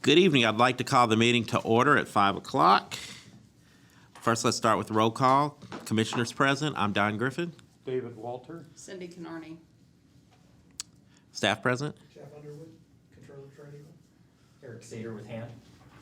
Good evening. I'd like to call the meeting to order at 5 o'clock. First, let's start with roll call. Commissioners present. I'm Don Griffin. David Walter. Cindy Canarney. Staff present. Jeff Underwood, Controller Treasurer. Eric Sater with hand.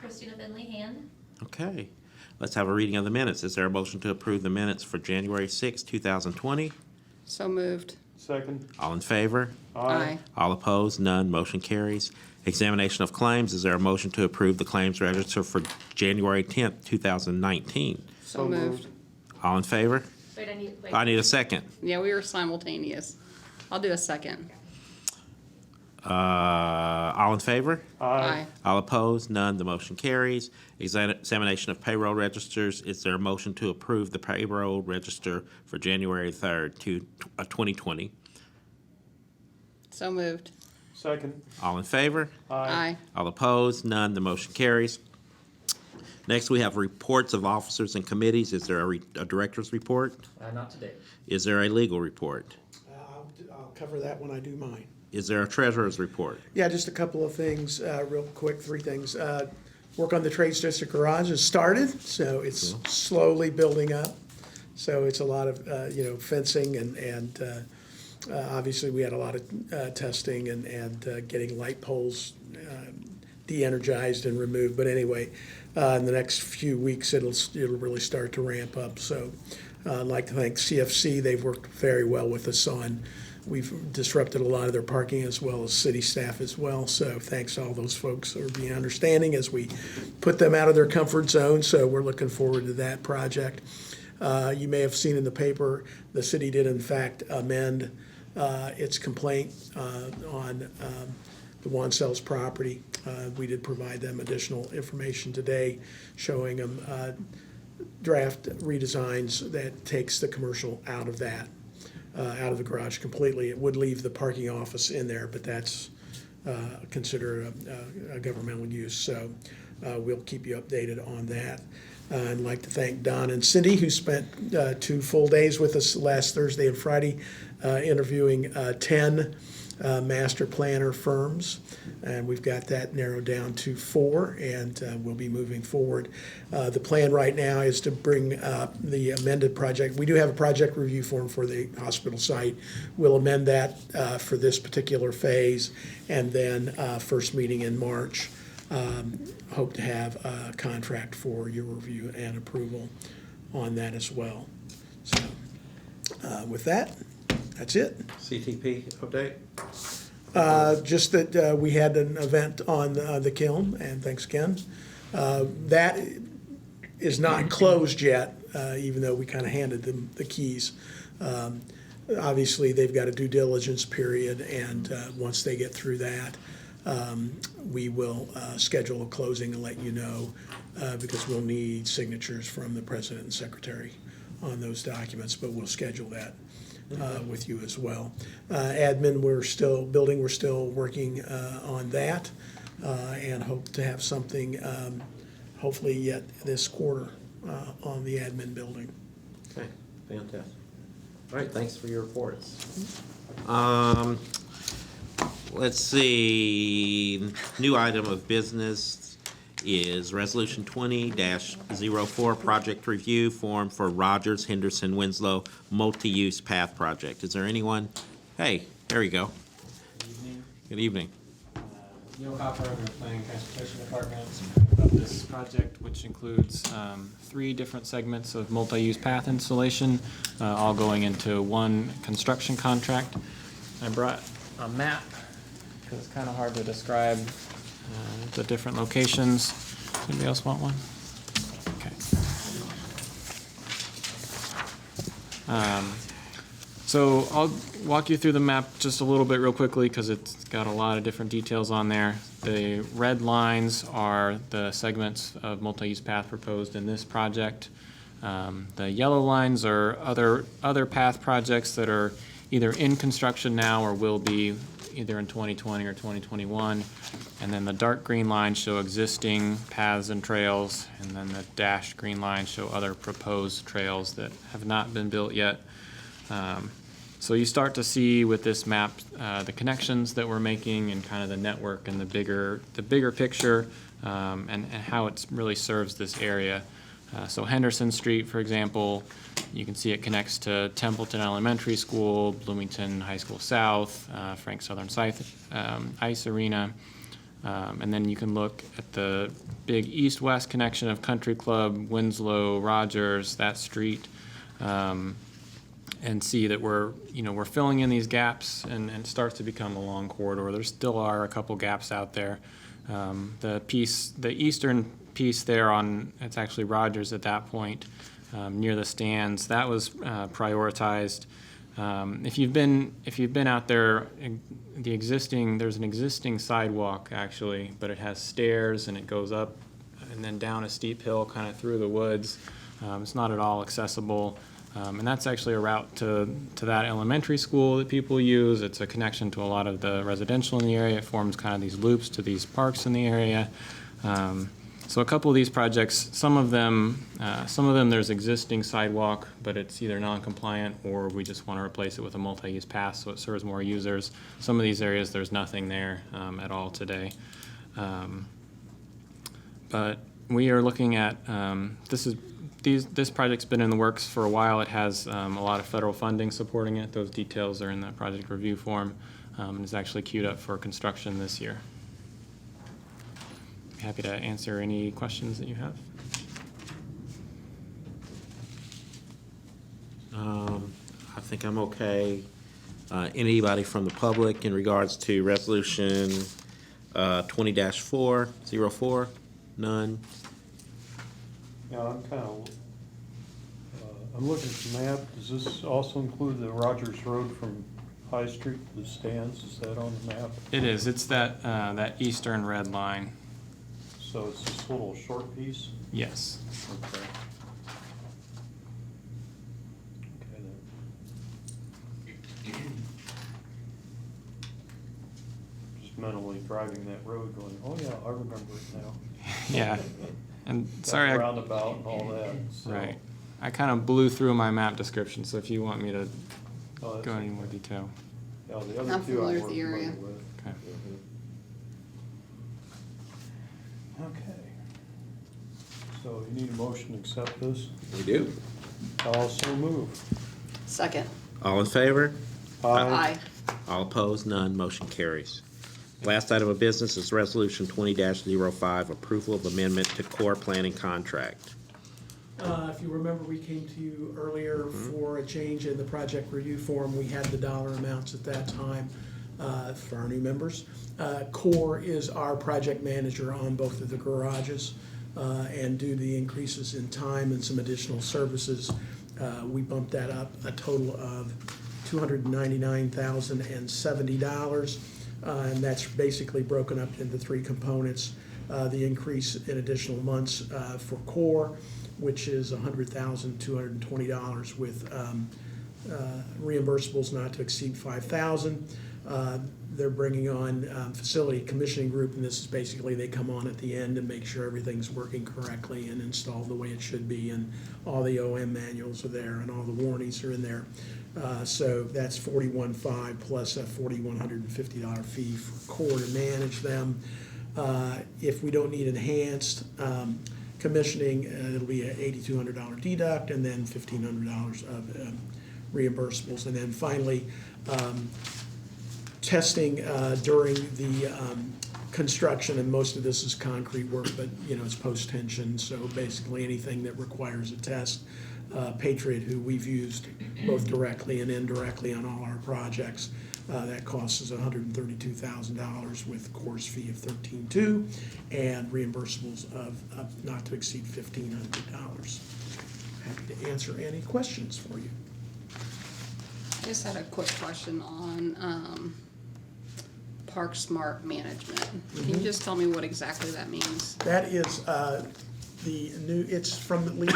Christina Finley, hand. Okay. Let's have a reading of the minutes. Is there a motion to approve the minutes for January 6, 2020? So moved. Second. All in favor? Aye. All opposed? None. Motion carries. Examination of claims. Is there a motion to approve the claims register for January 10th, 2019? So moved. All in favor? Wait, I need a second. Yeah, we were simultaneous. I'll do a second. All in favor? Aye. All opposed? None. The motion carries. Examination of payroll registers. Is there a motion to approve the payroll register for January 3rd, 2020? So moved. Second. All in favor? Aye. All opposed? None. The motion carries. Next, we have reports of officers and committees. Is there a director's report? Not today. Is there a legal report? I'll cover that when I do mine. Is there a treasurer's report? Yeah, just a couple of things, real quick, three things. Work on the Trades District Garage has started, so it's slowly building up. So it's a lot of, fencing and obviously we had a lot of testing and getting light poles de-energized and removed. But anyway, in the next few weeks, it'll really start to ramp up. So I'd like to thank CFC. They've worked very well with us on. We've disrupted a lot of their parking as well as city staff as well. So thanks to all those folks for being understanding as we put them out of their comfort zone. So we're looking forward to that project. You may have seen in the paper, the city did in fact amend its complaint on the Wansells property. We did provide them additional information today showing them draft redesigns that takes the commercial out of that. Out of the garage completely. It would leave the parking office in there, but that's considered a governmental use. So we'll keep you updated on that. I'd like to thank Don and Cindy, who spent 2 full days with us last Thursday and Friday interviewing 10 master planner firms. And we've got that narrowed down to 4, and we'll be moving forward. The plan right now is to bring the amended project. We do have a project review form for the hospital site. We'll amend that for this particular phase, and then first meeting in March, hope to have a contract for your review and approval on that as well. So with that, that's it. CTP update? Just that we had an event on the kiln, and thanks, Ken. That is not closed yet, even though we kind of handed them the keys. Obviously, they've got a due diligence period, and once they get through that, we will schedule a closing and let you know, because we'll need signatures from the president and secretary on those documents, but we'll schedule that with you as well. Admin, we're still working on that, and hope to have something hopefully yet this quarter on the admin building. Okay, fantastic. All right, thanks for your reports. Let's see, new item of business is Resolution 20-04 Project Review Form for Rogers Henderson Winslow Multi-Use Path Project. Is there anyone? Hey, there you go. Good evening. Good evening. Neil Hopper, I'm the Planning and Transportation Department, about this project, which includes 3 different segments of multi-use path installation, all going into one construction contract. I brought a map because it's kind of hard to describe the different locations. Anybody else want one? Okay. So I'll walk you through the map just a little bit real quickly because it's got a lot of different details on there. The red lines are the segments of multi-use path proposed in this project. The yellow lines are other path projects that are either in construction now or will be either in 2020 or 2021. And then the dark green lines show existing paths and trails, and then the dashed green lines show other proposed trails that have not been built yet. So you start to see with this map the connections that we're making and kind of the network and the bigger picture and how it really serves this area. So Henderson Street, for example, you can see it connects to Templeton Elementary School, Bloomington High School South, Frank Southern Ice Arena. And then you can look at the big east-west connection of Country Club, Winslow, Rogers, that street, and see that we're filling in these gaps, and it starts to become a long corridor. There still are a couple gaps out there. The eastern piece there it's actually Rogers at that point, near the stands, that was prioritized. If you've been out there, there's an existing sidewalk actually, but it has stairs and it goes up and then down a steep hill kind of through the woods. It's not at all accessible. And that's actually a route to that elementary school that people use. It's a connection to a lot of the residential in the area. It forms kind of these loops to these parks in the area. So a couple of these projects, some of them there's existing sidewalk, but it's either non-compliant or we just want to replace it with a multi-use path so it serves more users. Some of these areas, there's nothing there at all today. But we are looking at, this project's been in the works for a while. It has a lot of federal funding supporting it. Those details are in the project review form, and is actually queued up for construction this year. Happy to answer any questions that you have. I think I'm okay. Anybody from the public in regards to resolution 20-404? None? Yeah, I'm kind of, I'm looking at the map. Does this also include the Rogers Road from High Street to the stands? Is that on the map? It is. It's that eastern red line. So it's this little short piece? Yes. Okay. Okay then. Just mentally driving that road going, oh yeah, I remember it now. Yeah. And Got sorry, the roundabout and all that. So. right. I kind of blew through my map description, so if you want me to Oh, that's go into okay. more detail. Yeah, the other I'm two familiar I'm with more the area. familiar with. Okay. Okay. So you need a motion to accept this? We do. Also move. Second. All in favor? Aye. All opposed? None. Motion carries. Last item of business is resolution 20-05, approval of amendment to core planning contract. If you remember, we came to you earlier for a change in the project review form. We had the dollar amounts at that time for our new members. Core is our project manager on both of the garages, and due to the increases in time and some additional services, we bumped that up a total of $299,070. And that's basically broken up into three components. The increase in additional months for core, which is $100,220 with reimbursables not to exceed $5,000. They're bringing on facility commissioning group, and this is basically they come on at the end and make sure everything's working correctly and installed the way it should be, and all the OM manuals are there and all the warranties are in there. So that's $41,500 plus a $4,150 fee for core to manage them. If we don't need enhanced commissioning, it'll be an $8,200 deduct and then $1,500 of reimbursables. And then finally, testing during the construction, and most of this is concrete work, but it's post-tension, so basically anything that requires a test. Patriot, who we've used both directly and indirectly on all our projects, that costs us $132,000 with course fee of $13,200 and reimbursables of not to exceed $1,500. Happy to answer any questions for you. I just had a quick question on Park Smart Management. Can you just tell me what exactly that means? That is it's from the LEED.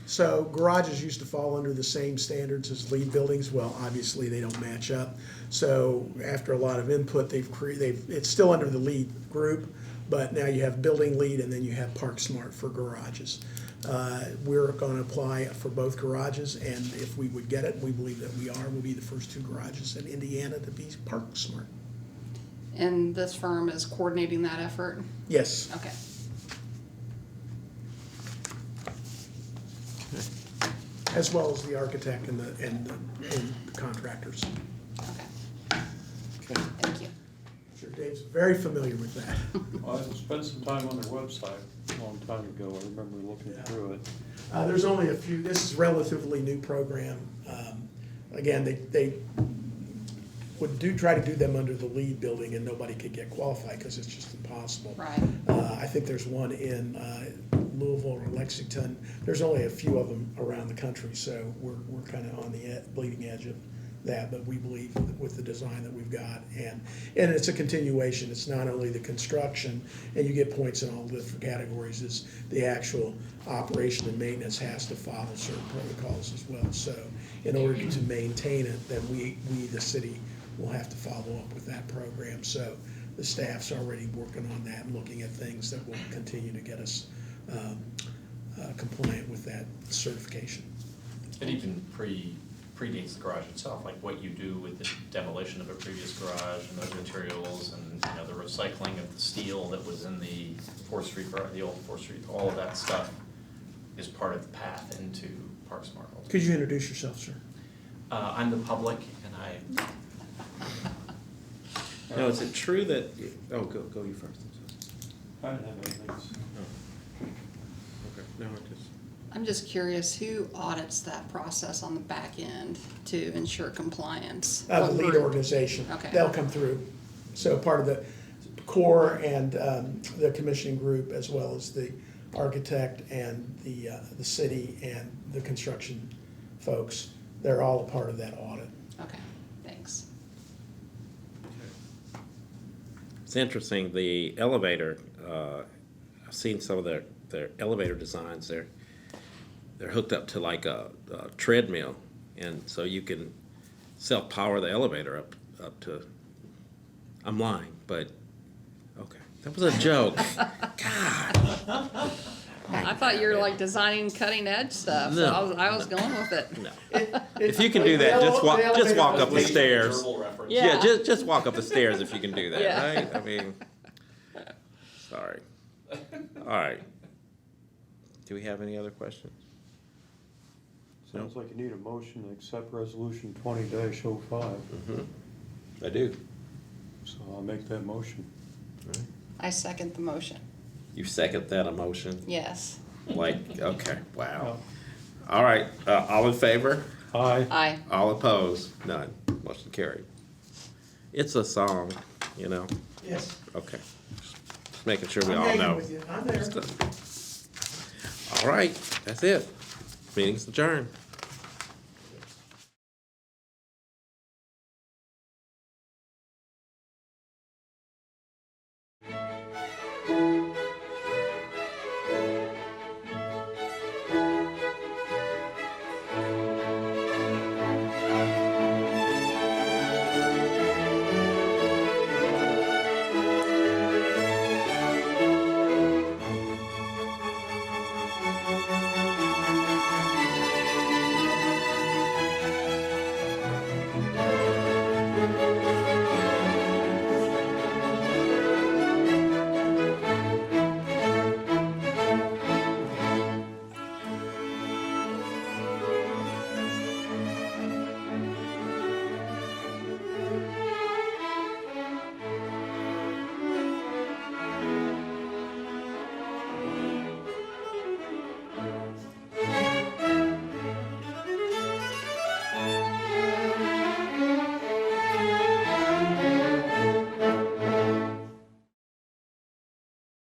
So garages used to fall under the same standards as LEED buildings. Well, obviously they don't match up. So after a lot of input, it's still under the LEED group, but now you have building LEED and then you have Park Smart for garages. We're going to apply for both garages, and if we would get it, we believe that we'll be the first two garages in Indiana to be Park Smart. And this firm is coordinating that effort? Yes. Okay. As well as the architect and the contractors. Okay. Okay. Thank you. Sure, Dave's very familiar with that. Well, I spent some time on their website a long time ago. I remember looking through it. There's only a few, this is a relatively new program. Again, they would try to do them under the lead building and nobody could get qualified because it's just impossible. Right. I think there's one in Louisville or Lexington. There's only a few of them around the country, so we're kind of on the bleeding edge of that, but we believe with the design that we've got, and it's a continuation. It's not only the construction, and you get points in all the different categories, is the actual operation and maintenance has to follow certain protocols as well. So in order to maintain it, then we the city will have to follow up with that program. So the staff's already working on that and looking at things that will continue to get us compliant with that certification. It even predates the garage itself, like what you do with the demolition of a previous garage and those materials and, you know, the recycling of the steel that was in the Fourth Street, the old Fourth Street, all of that stuff is part of the path into Park Smart. Could you introduce yourself, sir? I'm the public and I, Now, is it true that, go you first. I didn't have anything to say. Okay, no, I just. I'm just curious, who audits that process on the back end to ensure compliance? The What lead group? organization. Okay. They'll come through. So part of the core and the commissioning group, as well as the architect and the city and the construction folks, they're all a part of that audit. Okay, thanks. It's interesting, the elevator, I've seen some of their elevator designs, they're hooked up to like a treadmill, and so you can self-power the elevator up to, I'm lying, but, okay, that was a joke. God, I thought you were like designing cutting edge stuff, so No, I was going with it. no. If you can do that, just walk up the stairs. verbal reference. Yeah. Yeah, just walk up the stairs if you can do that, Yeah. right? I mean, sorry. All right. Do we have any other questions? Sounds like you need a motion to accept resolution 20-05. I do. So I'll make that motion. I second the motion. You second that emotion? Yes. Like, okay, wow. All right, all in favor? Aye. Aye. All opposed? None. Motion carried. It's a song, you know? Yes. Okay. Just making sure we I'm all hanging know. with you. I'm there. All right, that's it. Meeting's adjourned.